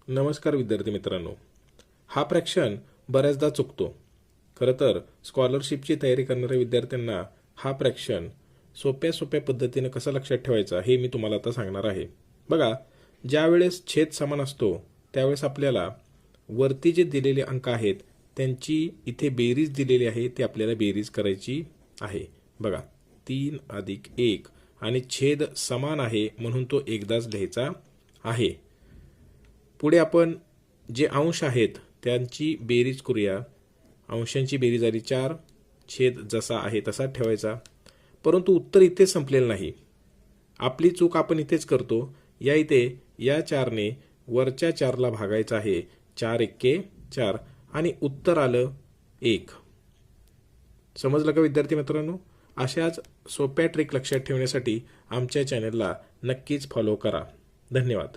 नमस्कार विद्यार्थी मित्रांनो, हा प्रश्न बऱ्याचदा चुकतो। खरं तर स्कॉलरशिपची तयारी करणाऱ्या विद्यार्थ्यांना हा प्रश्न सोप्या पद्धतीने कसा लक्षात ठेवायचा हे मी तुम्हाला आता सांगणार आहे। बघा, ज्यावेळेस छेद समान असतो त्यावेळेस आपल्याला वरती जे दिलेले अंक आहेत त्यांची इथे बेरीज दिलेली आहे, ती आपल्याला बेरीज करायची आहे। बघा, 3 अधिक 1 आणि छेद समान आहे म्हणून तो एकदाच लिहायचा आहे। पुढे आपण जे अंश आहेत त्यांची बेरीज करूया। अंशांची बेरीज आली 4, छेद जसा आहे तसा ठेवायचा। परंतु उत्तर इथे संपलेलं नाही, आपली चूक आपण इथेच करतो। या इथे या 4 ने वरच्या 4 ला भागायचं आहे, 4 एक्के 4 आणि उत्तर आलं 1। समजलं का विद्यार्थी मित्रांनो? अशाच सोप्या ट्रिक लक्षात ठेवण्यासाठी आमच्या चॅनलला नक्कीच फॉलो करा। धन्यवाद।